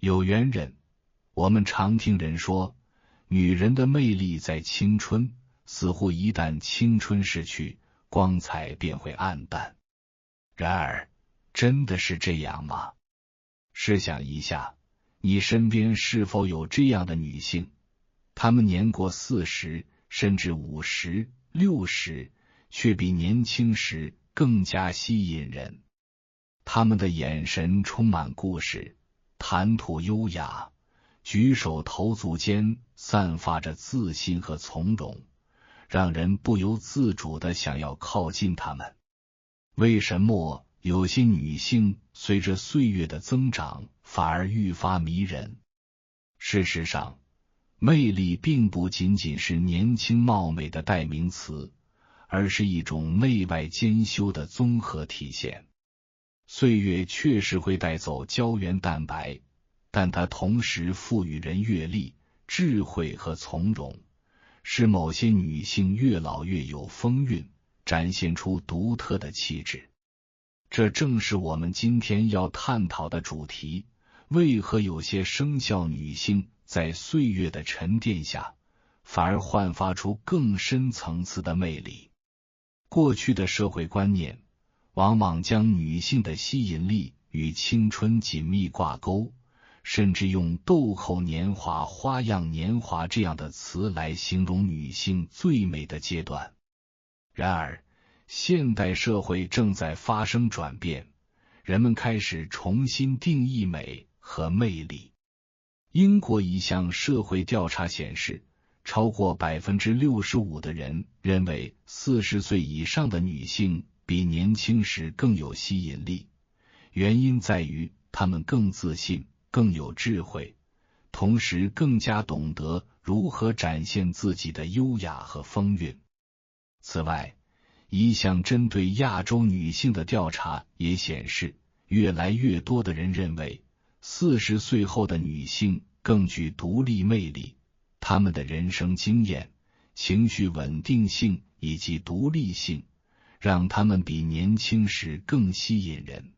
有缘人，我们常听人说，女人的魅力在青春，似乎一旦青春逝去，光彩便会暗淡。然而，真的是这样吗？试想一下，你身边是否有这样的女性？她们年过40，甚至50、60，却比年轻时更加吸引人。她们的眼神充满故事，谈吐优雅，举手投足间散发着自信和从容，让人不由自主地想要靠近她们。为什么有些女性随着岁月的增长反而愈发迷人？事实上，魅力并不仅仅是年轻貌美的代名词，而是一种内外兼修的综合体现。岁月确实会带走胶原蛋白，但它同时赋予人阅历、智慧和从容，使某些女性越老越有风韵，展现出独特的气质。这正是我们今天要探讨的主题：为何有些生肖女性在岁月的沉淀下，反而焕发出更深层次的魅力？过去的社会观念往往将女性的吸引力与青春紧密挂钩，甚至用豆蔻年华、花样年华这样的词来形容女性最美的阶段。然而，现代社会正在发生转变，人们开始重新定义美和魅力。英国一项社会调查显示，超过 65% 的人认为40岁以上的女性比年轻时更有吸引力，原因在于她们更自信、更有智慧，同时更加懂得如何展现自己的优雅和风韵。此外，一项针对亚洲女性的调查也显示，越来越多的人认为40岁后的女性更具独立魅力，她们的人生经验、情绪稳定性以及独立性，让她们比年轻时更吸引人。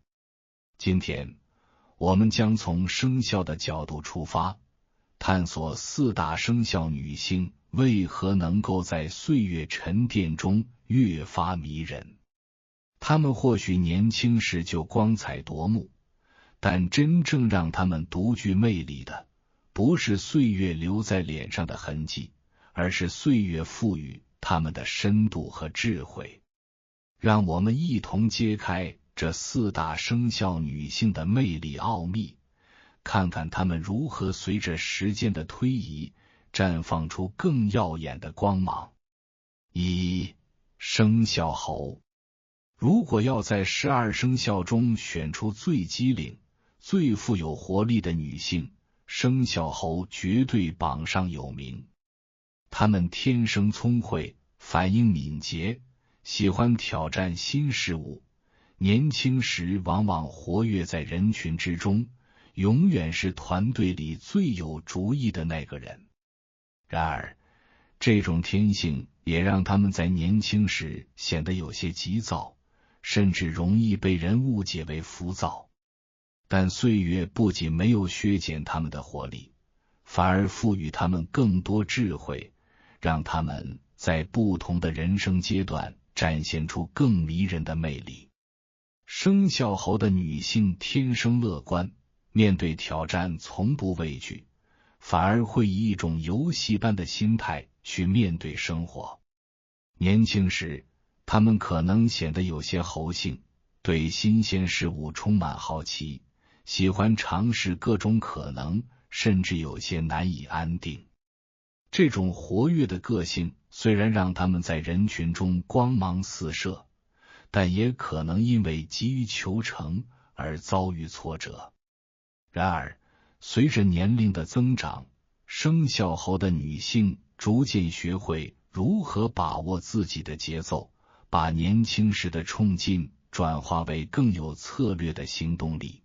今天，我们将从生肖的角度出发，探索4大生肖女性为何能够在岁月沉淀中越发迷人。她们或许年轻时就光彩夺目，但真正让她们独具魅力的，不是岁月留在脸上的痕迹，而是岁月赋予她们的深度和智慧。让我们一同揭开这4大生肖女性的魅力奥秘，看看她们如何随着时间的推移绽放出更耀眼的光芒。1. 生肖猴。如果要在12生肖中选出最机灵、最富有活力的女性，生肖猴绝对榜上有名。她们天生聪慧，反应敏捷，喜欢挑战新事物，年轻时往往活跃在人群之中，永远是团队里最有主意的那个人。然而，这种天性也让他们在年轻时显得有些急躁，甚至容易被人误解为浮躁。但岁月不仅没有削减他们的活力，反而赋予他们更多智慧，让他们在不同的人生阶段展现出更迷人的魅力。生肖猴的女性天生乐观，面对挑战从不畏惧，反而会以一种游戏般的心态去面对生活。年轻时，他们可能显得有些猴性，对新鲜事物充满好奇，喜欢尝试各种可能，甚至有些难以安定。这种活跃的个性虽然让他们在人群中光芒四射，但也可能因为急于求成而遭遇挫折。然而，随着年龄的增长，生肖猴的女性逐渐学会如何把握自己的节奏，把年轻时的冲劲转化为更有策略的行动力。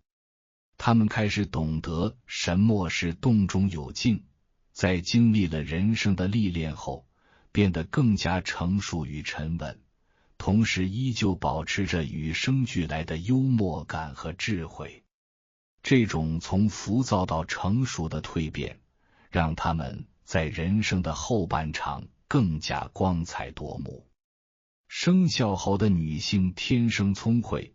她们开始懂得什么是动中有静，在经历了人生的历练后，变得更加成熟与沉稳，同时依旧保持着与生俱来的幽默感和智慧。这种从浮躁到成熟的蜕变，让他们在人生的后半场更加光彩夺目。生肖猴的女性天生聪慧，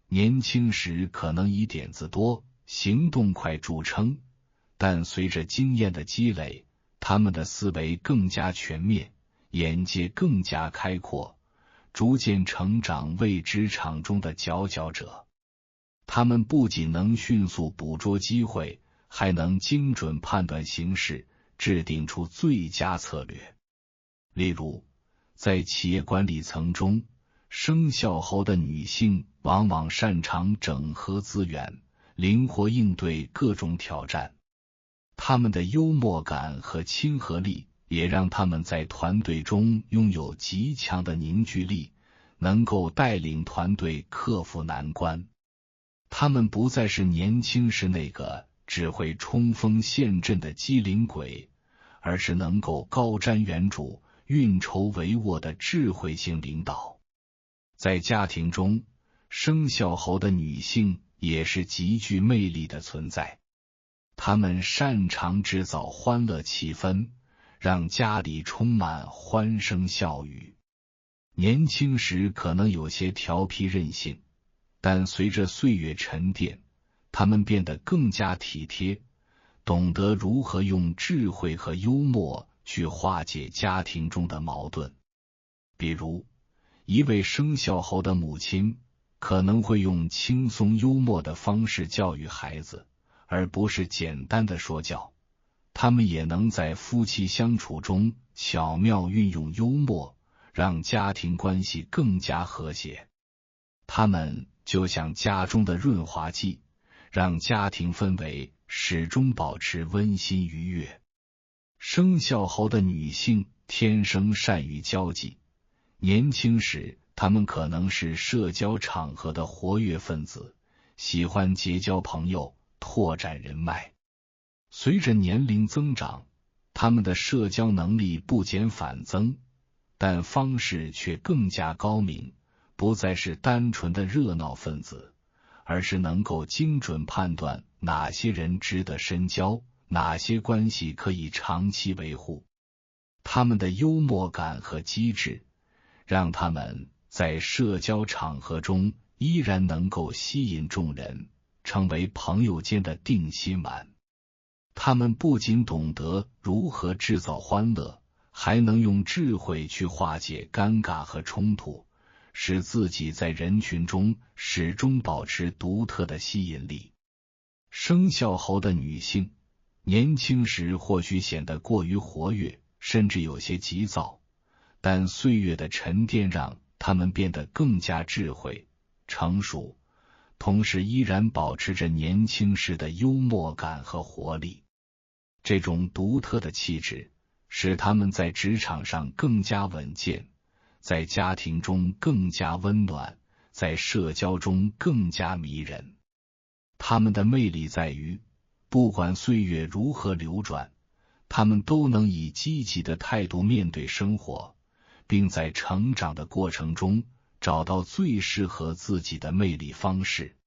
年轻时可能以点子多、行动快著称，但随着经验的积累，他们的思维更加全面，眼界更加开阔，逐渐成长为职场中的佼佼者。他们不仅能迅速捕捉机会，还能精准判断形势，制定出最佳策略。例如，在企业管理层中，生肖猴的女性往往擅长整合资源，灵活应对各种挑战。她们的幽默感和亲和力也让她们在团队中拥有极强的凝聚力，能够带领团队克服难关。她们不再是年轻时那个只会冲锋陷阵的机灵鬼，而是能够高瞻远瞩、运筹帷幄的智慧型领导。在家庭中，生肖猴的女性也是极具魅力的存在。她们擅长制造欢乐气氛，让家里充满欢声笑语。年轻时可能有些调皮任性，但随着岁月沉淀，她们变得更加体贴，懂得如何用智慧和幽默去化解家庭中的矛盾。比如，一位生肖猴的母亲可能会用轻松幽默的方式教育孩子，而不是简单的说教。他们也能在夫妻相处中巧妙运用幽默，让家庭关系更加和谐。他们就像家中的润滑剂，让家庭氛围始终保持温馨愉悦。生肖猴的女性天生善于交际，年轻时她们可能是社交场合的活跃分子，喜欢结交朋友，拓展人脉。随着年龄增长，她们的社交能力不减反增，但方式却更加高明，不再是单纯的热闹分子，而是能够精准判断哪些人值得深交，哪些关系可以长期维护。他们的幽默感和机智，让他们在社交场合中依然能够吸引众人，成为朋友间的定心丸。他们不仅懂得如何制造欢乐，还能用智慧去化解尴尬和冲突，使自己在人群中始终保持独特的吸引力。生肖猴的女性年轻时或许显得过于活跃，甚至有些急躁，但岁月的沉淀让她们变得更加智慧、成熟，同时依然保持着年轻时的幽默感和活力。这种独特的气质使她们在职场上更加稳健，在家庭中更加温暖，在社交中更加迷人。她们的魅力在于，不管岁月如何流转，她们都能以积极的态度面对生活，并在成长的过程中找到最适合自己的魅力方式。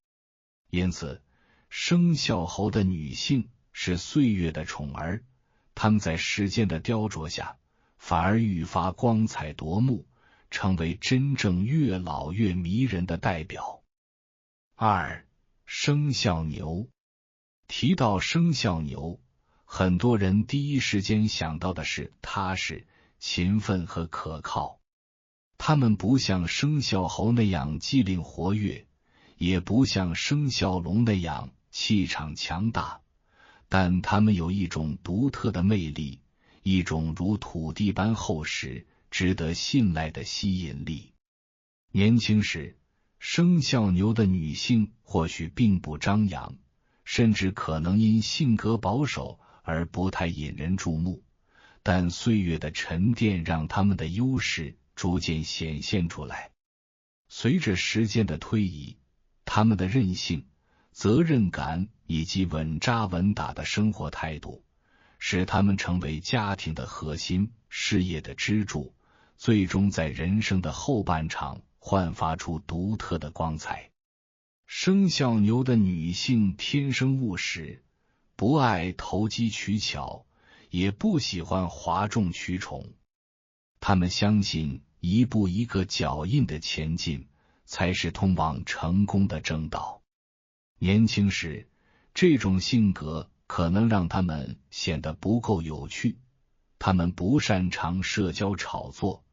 因此，生肖猴的女性是岁月的宠儿，她们在时间的雕琢下，反而愈发光彩夺目，成为真正越老越迷人的代表。2. 生肖牛。提到生肖牛，很多人第一时间想到的是踏实、勤奋和可靠。他们不像生肖猴那样机灵活跃，也不像生肖龙那样气场强大，但他们有一种独特的魅力，一种如土地般厚实、值得信赖的吸引力。年轻时，生肖牛的女性或许并不张扬，甚至可能因性格保守而不太引人注目，但岁月的沉淀让他们的优势逐渐显现出来。随着时间的推移，他们的韧性、责任感以及稳扎稳打的生活态度，使他们成为家庭的核心、事业的支柱，最终在人生的后半场焕发出独特的光彩。生肖牛的女性天生务实，不爱投机取巧，也不喜欢哗众取宠。她们相信一步一个脚印的前进才是通往成功的正道。年轻时，这种性格可能让他们显得不够有趣，他们不擅长社交炒作，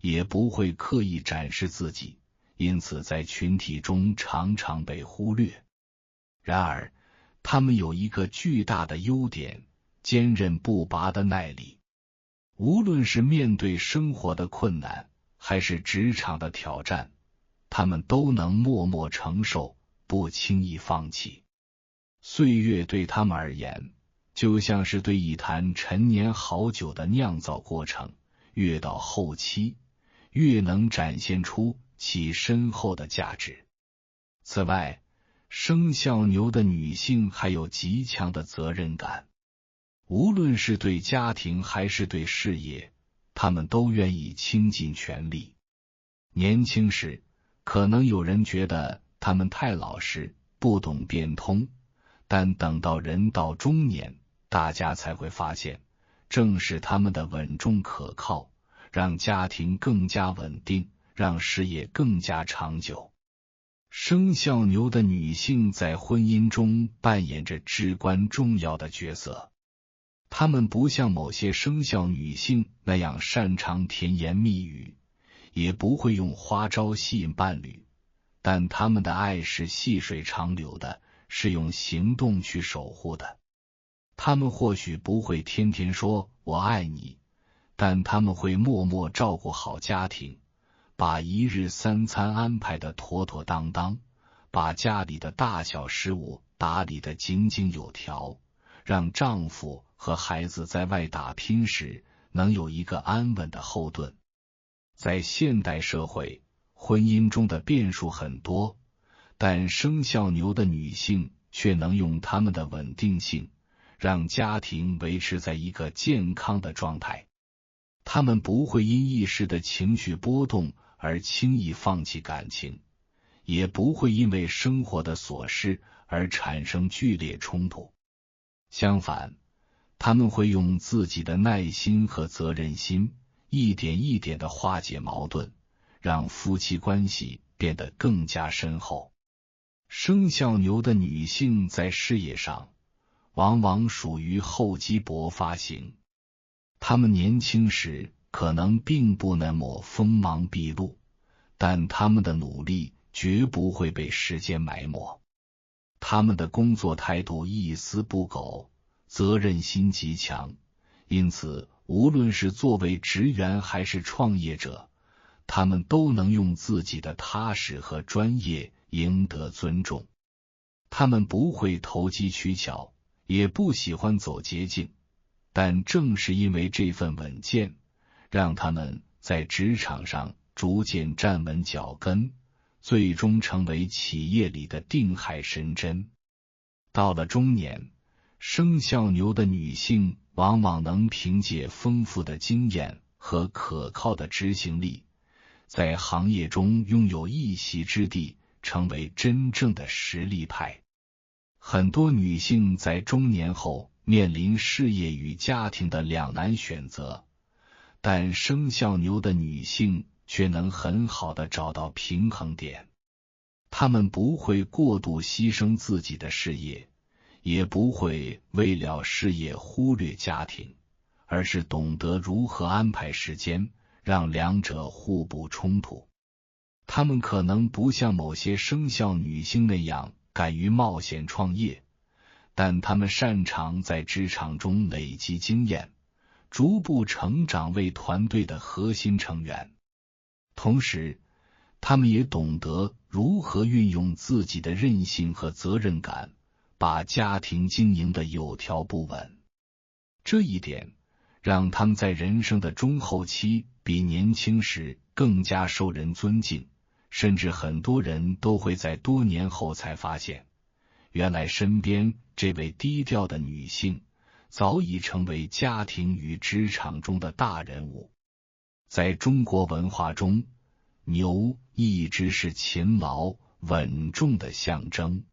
也不会刻意展示自己，因此在群体中常常被忽略。然而，他们有一个巨大的优点，坚韧不拔的耐力。无论是面对生活的困难，还是职场的挑战，他们都能默默承受，不轻易放弃。岁月对他们而言，就像是对一坛陈年好酒的酿造过程，越到后期，越能展现出其深厚的价值。此外，生肖牛的女性还有极强的责任感，无论是对家庭还是对事业，她们都愿意倾尽全力。年轻时，可能有人觉得她们太老实，不懂变通，但等到人到中年，大家才会发现，正是他们的稳重可靠，让家庭更加稳定，让事业更加长久。生肖牛的女性在婚姻中扮演着至关重要的角色。她们不像某些生肖女性那样擅长甜言蜜语，也不会用花招吸引伴侣，但她们的爱是细水长流的，是用行动去守护的。她们或许不会天天说我爱你，但她们会默默照顾好家庭，把一日三餐安排得妥妥当当，把家里的大小事务打理得井井有条，让丈夫和孩子在外打拼时能有一个安稳的后盾。在现代社会，婚姻中的变数很多，但生肖牛的女性却能用她们的稳定性，让家庭维持在一个健康的状态。她们不会因一时的情绪波动而轻易放弃感情，也不会因为生活的琐事而产生剧烈冲突。相反，他们会用自己的耐心和责任心，一点一点地化解矛盾，让夫妻关系变得更加深厚。生肖牛的女性在事业上往往属于厚积薄发型，她们年轻时可能并不那么锋芒毕露，但她们的努力绝不会被时间埋没。她们的工作态度一丝不苟，责任心极强，因此无论是作为职员还是创业者，他们都能用自己的踏实和专业赢得尊重。他们不会投机取巧，也不喜欢走捷径，但正是因为这份稳健，让他们在职场上逐渐站稳脚跟，最终成为企业里的定海神针。到了中年，生肖牛的女性往往能凭借丰富的经验和可靠的执行力，在行业中拥有一席之地，成为真正的实力派。很多女性在中年后面临事业与家庭的两难选择，但生肖牛的女性却能很好地找到平衡点。她们不会过度牺牲自己的事业，也不会为了事业忽略家庭，而是懂得如何安排时间，让两者互不冲突。她们可能不像某些生肖女性那样敢于冒险创业，但她们擅长在职场中累积经验，逐步成长为团队的核心成员。同时，她们也懂得如何运用自己的韧性和责任感，把家庭经营得有条不紊。这一点让他们在人生的中后期比年轻时更加受人尊敬，甚至很多人都会在多年后才发现，原来身边这位低调的女性早已成为家庭与职场中的大人物。在中国文化中，牛一直是勤劳、稳重的象征。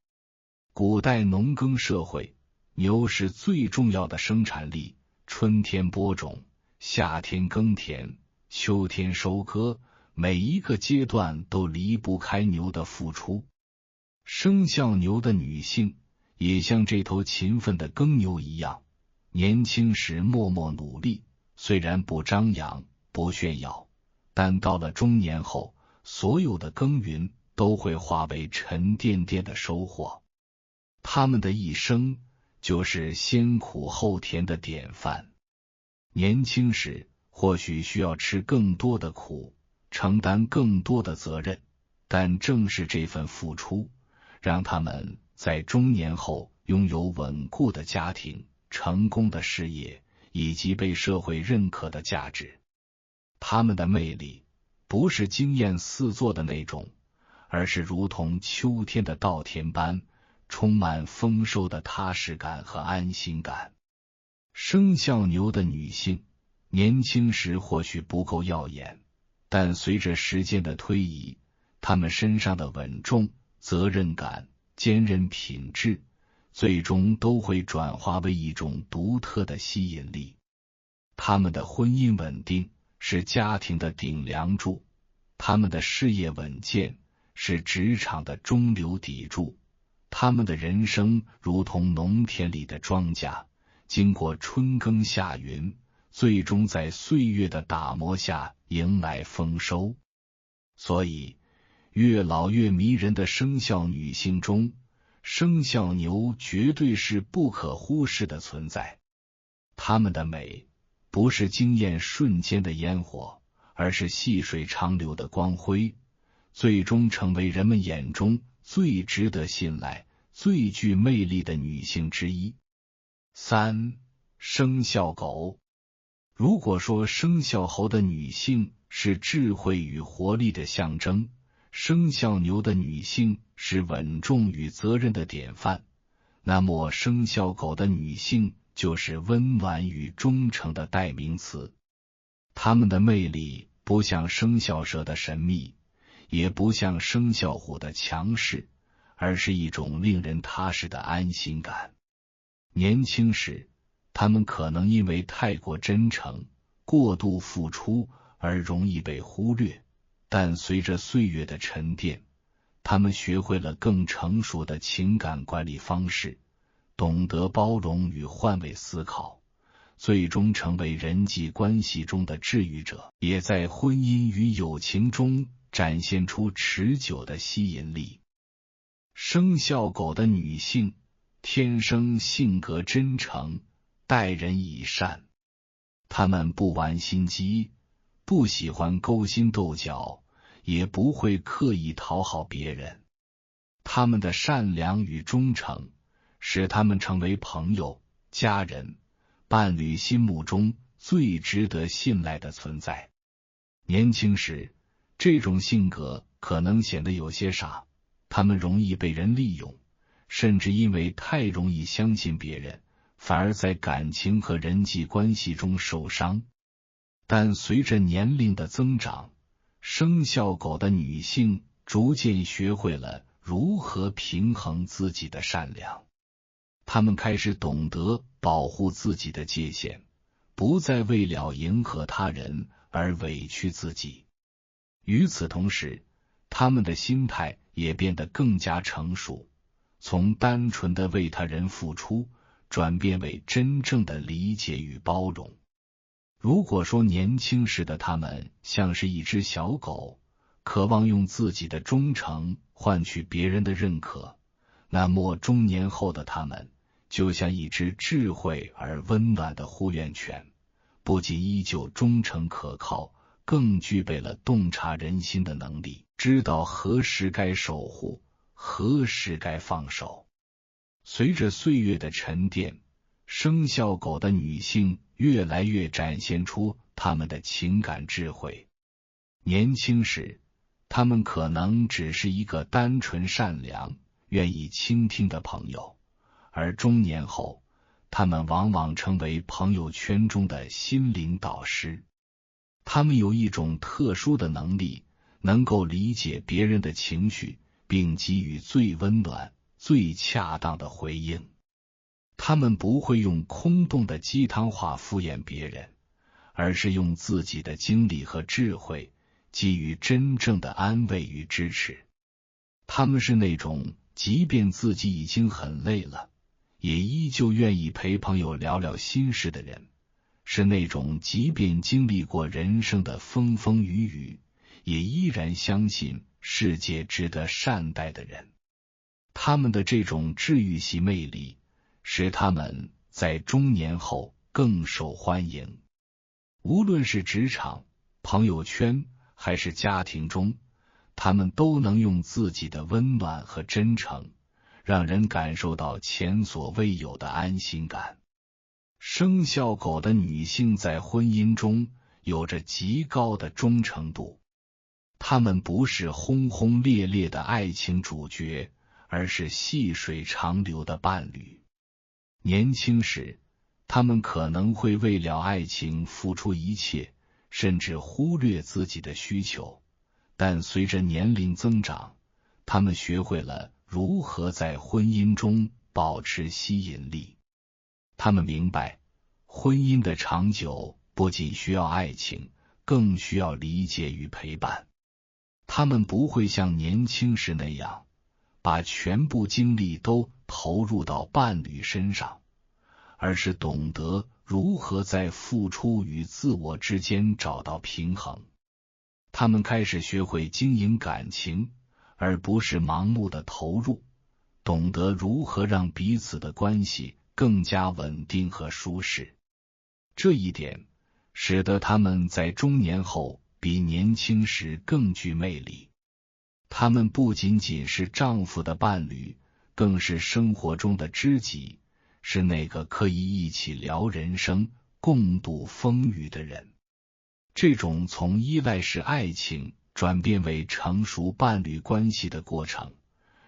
古代农耕社会，牛是最重要的生产力，春天播种，夏天耕田，秋天收割，每一个阶段都离不开牛的付出。生肖牛的女性也像这头勤奋的耕牛一样，年轻时默默努力，虽然不张扬不炫耀，但到了中年后，所有的耕耘都会化为沉甸甸的收获。他们的一生就是先苦后甜的典范。年轻时或许需要吃更多的苦，承担更多的责任，但正是这份付出，让他们在中年后拥有稳固的家庭、成功的事业以及被社会认可的价值。他们的魅力不是惊艳四座的那种，而是如同秋天的稻田般，充满丰收的踏实感和安心感。生肖牛的女性年轻时或许不够耀眼，但随着时间的推移，她们身上的稳重、责任感、坚韧品质，最终都会转化为一种独特的吸引力。她们的婚姻稳定，是家庭的顶梁柱；她们的事业稳健，是职场的中流砥柱；她们的人生如同农田里的庄稼，经过春耕夏耘，最终在岁月的打磨下迎来丰收。所以，越老越迷人的生肖女性中，生肖牛绝对是不可忽视的存在。她们的美不是惊艳瞬间的烟火，而是细水长流的光辉，最终成为人们眼中最值得信赖、最具魅力的女性之一。3. 生肖狗。如果说生肖猴的女性是智慧与活力的象征，生肖牛的女性是稳重与责任的典范，那么生肖狗的女性就是温暖与忠诚的代名词。她们的魅力不像生肖蛇的神秘，也不像生肖虎的强势，而是一种令人踏实的安心感。年轻时，他们可能因为太过真诚、过度付出而容易被忽略，但随着岁月的沉淀，他们学会了更成熟的情感管理方式，懂得包容与换位思考，最终成为人际关系中的治愈者，也在婚姻与友情中展现出持久的吸引力。生肖狗的女性天生性格真诚，待人以善。她们不玩心机，不喜欢勾心斗角，也不会刻意讨好别人。她们的善良与忠诚使她们成为朋友、家人、伴侣心目中最值得信赖的存在。年轻时，这种性格可能显得有些傻，他们容易被人利用，甚至因为太容易相信别人，反而在感情和人际关系中受伤。但随着年龄的增长，生肖狗的女性逐渐学会了如何平衡自己的善良。她们开始懂得保护自己的界限，不再为了迎合他人而委屈自己。与此同时，她们的心态也变得更加成熟，从单纯的为他人付出，转变为真正的理解与包容。如果说年轻时的他们像是一只小狗，渴望用自己的忠诚换取别人的认可，那么中年后的他们就像一只智慧而温暖的护院犬，不仅依旧忠诚可靠，更具备了洞察人心的能力，知道何时该守护，何时该放手。随着岁月的沉淀，生肖狗的女性越来越展现出她们的情感智慧。年轻时，她们可能只是一个单纯善良、愿意倾听的朋友，而中年后，她们往往成为朋友圈中的心灵导师。她们有一种特殊的能力，能够理解别人的情绪，并给予最温暖、最恰当的回应。他们不会用空洞的鸡汤话敷衍别人，而是用自己的经历和智慧给予真正的安慰与支持。他们是那种即便自己已经很累了，也依旧愿意陪朋友聊聊心事的人，是那种即便经历过人生的风风雨雨，也依然相信世界值得善待的人。他们的这种治愈系魅力，使他们在中年后更受欢迎。无论是职场、朋友圈还是家庭中，他们都能用自己的温暖和真诚，让人感受到前所未有的安心感。生肖狗的女性在婚姻中有着极高的忠诚度，她们不是轰轰烈烈的爱情主角，而是细水长流的伴侣。年轻时，他们可能会为了爱情付出一切，甚至忽略自己的需求，但随着年龄增长，他们学会了如何在婚姻中保持吸引力。他们明白，婚姻的长久不仅需要爱情，更需要理解与陪伴。他们不会像年轻时那样，把全部精力都投入到伴侣身上，而是懂得如何在付出与自我之间找到平衡。他们开始学会经营感情，而不是盲目的投入，懂得如何让彼此的关系更加稳定和舒适。这一点使得他们在中年后比年轻时更具魅力。他们不仅仅是丈夫的伴侣，更是生活中的知己，是那个可以一起聊人生、共度风雨的人。这种从依赖式爱情转变为成熟伴侣关系的过程，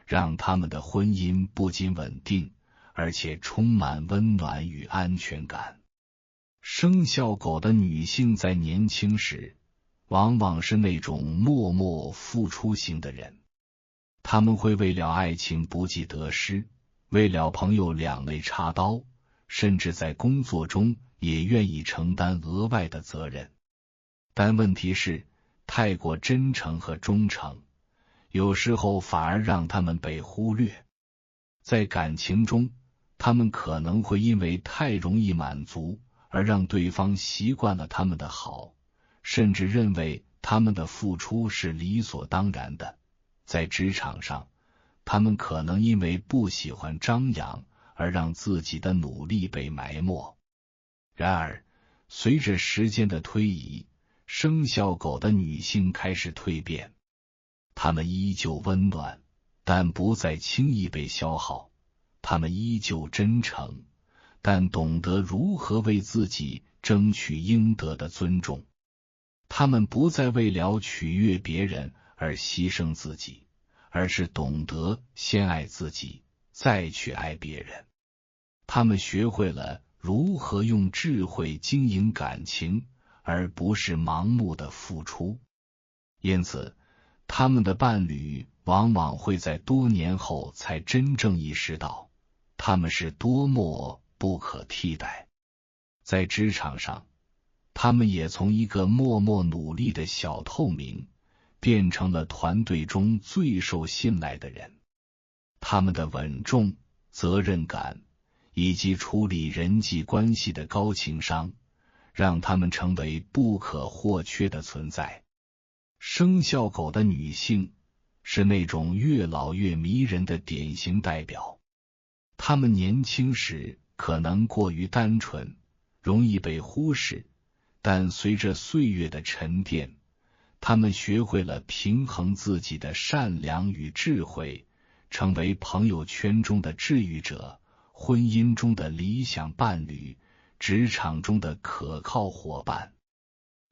让他们的婚姻不仅稳定，而且充满温暖与安全感。生肖狗的女性在年轻时，往往是那种默默付出型的人，他们会为了爱情不计得失，为了朋友两肋插刀，甚至在工作中也愿意承担额外的责任。但问题是，太过真诚和忠诚，有时候反而让他们被忽略。在感情中，他们可能会因为太容易满足，而让对方习惯了他们的好，甚至认为他们的付出是理所当然的。在职场上，他们可能因为不喜欢张扬，而让自己的努力被埋没。然而，随着时间的推移，生肖狗的女性开始蜕变，她们依旧温暖，但不再轻易被消耗；她们依旧真诚，但懂得如何为自己争取应得的尊重。她们不再为了取悦别人而牺牲自己，而是懂得先爱自己，再去爱别人。她们学会了如何用智慧经营感情，而不是盲目的付出。因此，他们的伴侣往往会在多年后才真正意识到，他们是多么不可替代。在职场上，他们也从一个默默努力的小透明，变成了团队中最受信赖的人。他们的稳重、责任感以及处理人际关系的高情商，让他们成为不可或缺的存在。生肖狗的女性是那种越老越迷人的典型代表。她们年轻时可能过于单纯，容易被忽视，但随着岁月的沉淀，她们学会了平衡自己的善良与智慧，成为朋友圈中的治愈者，婚姻中的理想伴侣，职场中的可靠伙伴。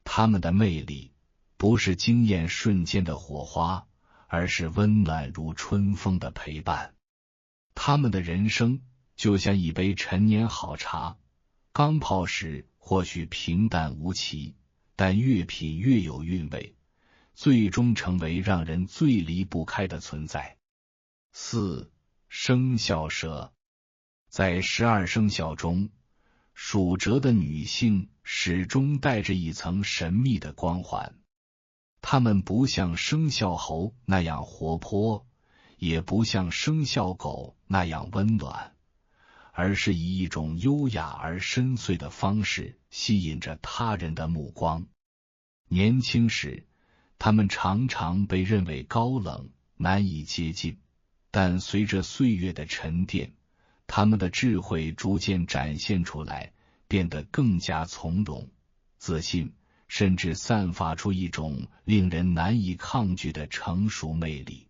他们的魅力不是惊艳瞬间的火花，而是温暖如春风的陪伴。他们的人生就像一杯陈年好茶，刚泡时或许平淡无奇，但越品越有韵味，最终成为让人最离不开的存在。4. 生肖蛇。在12生肖中，属蛇的女性始终带着一层神秘的光环。她们不像生肖猴那样活泼，也不像生肖狗那样温暖，而是以一种优雅而深邃的方式吸引着他人的目光。年轻时，他们常常被认为高冷，难以接近，但随着岁月的沉淀，他们的智慧逐渐展现出来，变得更加从容、自信，甚至散发出一种令人难以抗拒的成熟魅力。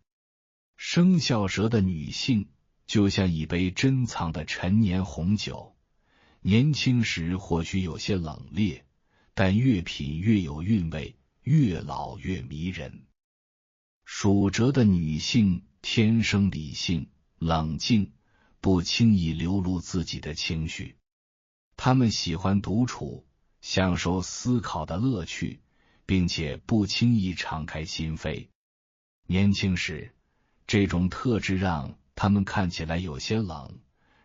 生肖蛇的女性就像一杯珍藏的陈年红酒，年轻时或许有些冷冽，但越品越有韵味，越老越迷人。属蛇的女性天生理性、冷静，不轻易流露自己的情绪。她们喜欢独处，享受思考的乐趣，并且不轻易敞开心扉。年轻时，这种特质让她们看起来有些冷，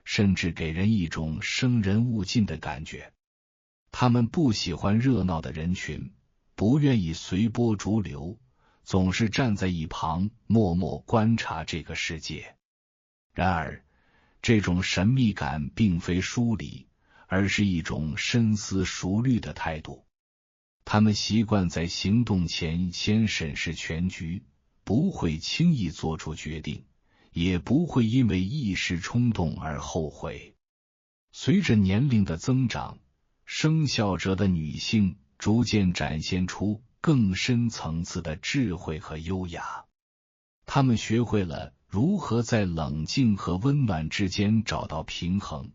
甚至给人一种生人勿近的感觉。她们不喜欢热闹的人群，不愿意随波逐流，总是站在一旁默默观察这个世界。然而，这种神秘感并非疏离，而是一种深思熟虑的态度。他们习惯在行动前先审视全局，不会轻易做出决定，也不会因为一时冲动而后悔。随着年龄的增长，生肖蛇的女性逐渐展现出更深层次的智慧和优雅。她们学会了如何在冷静和温暖之间找到平衡，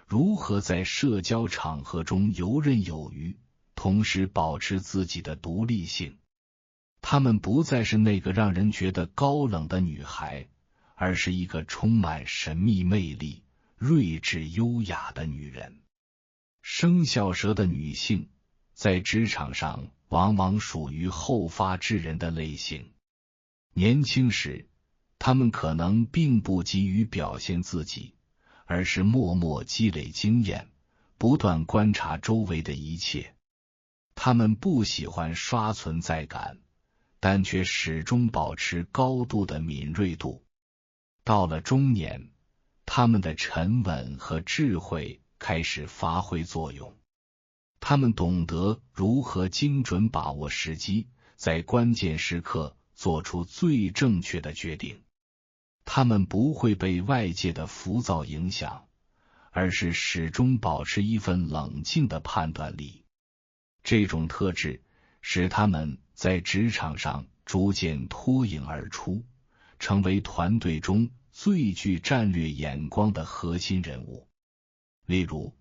如何在社交场合中游刃有余，同时保持自己的独立性。她们不再是那个让人觉得高冷的女孩，而是一个充满神秘魅力、睿智优雅的女人。生肖蛇的女性在职场上往往属于后发制人的类型。年轻时，她们可能并不急于表现自己，而是默默积累经验，不断观察周围的一切。她们不喜欢刷存在感，但却始终保持高度的敏锐度。到了中年，她们的沉稳和智慧开始发挥作用。她们懂得如何精准把握时机，在关键时刻做出最正确的决定。她们不会被外界的浮躁影响，而是始终保持一份冷静的判断力。这种特质使她们在职场上逐渐脱颖而出，成为团队中最具战略眼光的核心人物。例如，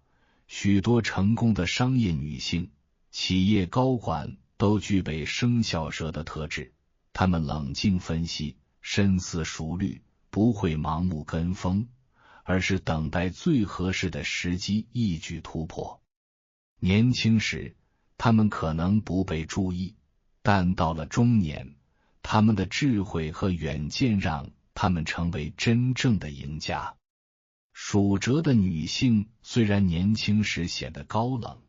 许多成功的商业女性、企业高管都具备生肖蛇的特质。她们冷静分析，深思熟虑，不会盲目跟风，而是等待最合适的时机一举突破。年轻时，她们可能不被注意，但到了中年，她们的智慧和远见让她们成为真正的赢家。属蛇的女性虽然年轻时显得高冷，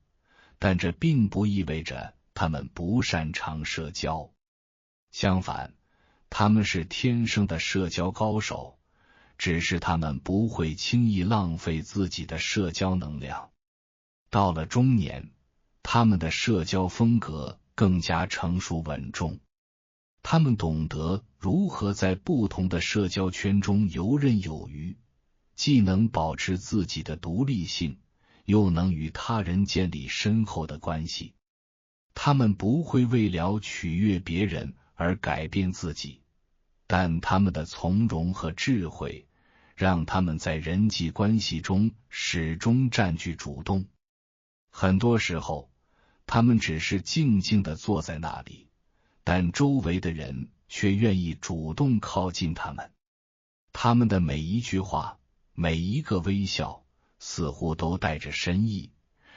但这并不意味着她们不擅长社交。相反，她们是天生的社交高手，只是她们不会轻易浪费自己的社交能量。到了中年，她们的社交风格更加成熟稳重。她们懂得如何在不同的社交圈中游刃有余，既能保持自己的独立性，又能与他人建立深厚的关系。他们不会为了取悦别人而改变自己，但他们的从容和智慧让他们在人际关系中始终占据主动。很多时候，他们只是静静地坐在那里，但周围的人却愿意主动靠近他们。他们的每一句话，每一个微笑，似乎都带着深意，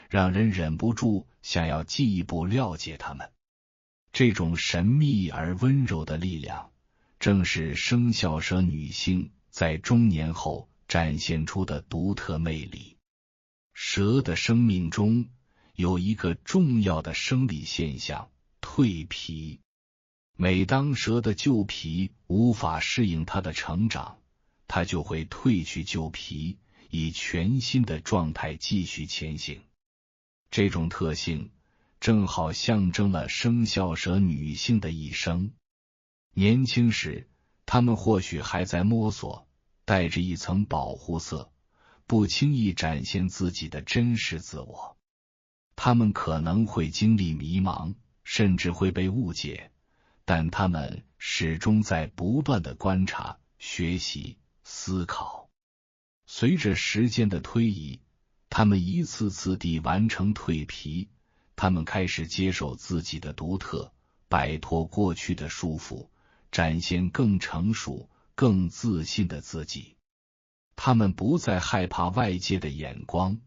让人忍不住想要进一步了解他们。这种神秘而温柔的力量，正是生肖蛇女性在中年后展现出的独特魅力。蛇的生命中有一个重要的生理现象——蜕皮。每当蛇的旧皮无法适应它的成长，它就会褪去旧皮，以全新的状态继续前行。这种特性正好象征了生肖蛇女性的一生。年轻时，她们或许还在摸索，带着一层保护色，不轻易展现自己的真实自我。她们可能会经历迷茫，甚至会被误解，但她们始终在不断的观察、学习、思考。随着时间的推移，她们一次次地完成蜕皮，她们开始接受自己的独特，摆脱过去的束缚，展现更成熟、更自信的自己。她们不再害怕外界的眼光，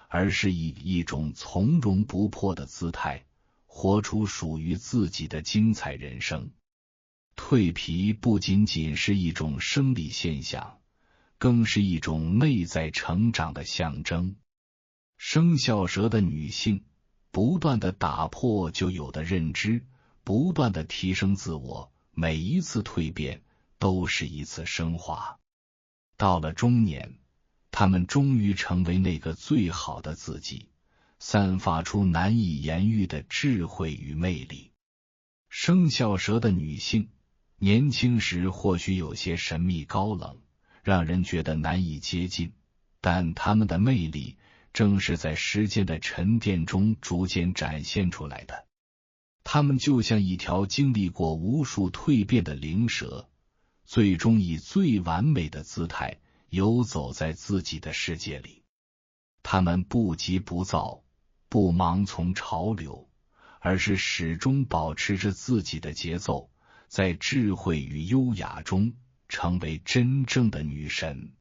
而是以一种从容不迫的姿态，活出属于自己的精彩人生。蜕皮不仅仅是一种生理现象，更是一种内在成长的象征。生肖蛇的女性不断地打破旧有的认知，不断地提升自我，每一次蜕变都是一次升华。到了中年，她们终于成为那个最好的自己，散发出难以言喻的智慧与魅力。生肖蛇的女性年轻时或许有些神秘高冷，让人觉得难以接近，但她们的魅力正是在时间的沉淀中逐渐展现出来的。她们就像一条经历过无数蜕变的灵蛇，最终以最完美的姿态游走在自己的世界里。她们不急不躁，不盲从潮流，而是始终保持着自己的节奏，在智慧与优雅中成为真正的女神。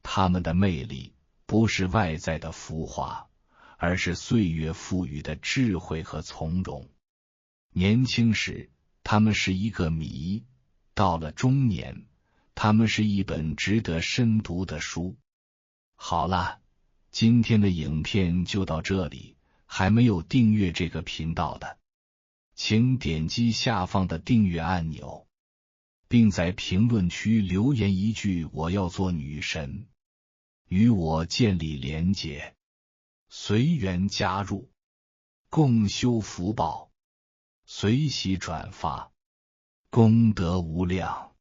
她们的魅力不是外在的浮华，而是岁月赋予的智慧和从容。年轻时，她们是一个谜；到了中年，她们是一本值得深读的书。好了，今天的影片就到这里，还没有订阅这个频道的，请点击下方的订阅按钮，并在评论区留言一句“我要做女神”，与我建立连结，随缘加入，共修福报，随喜转发，功德无量。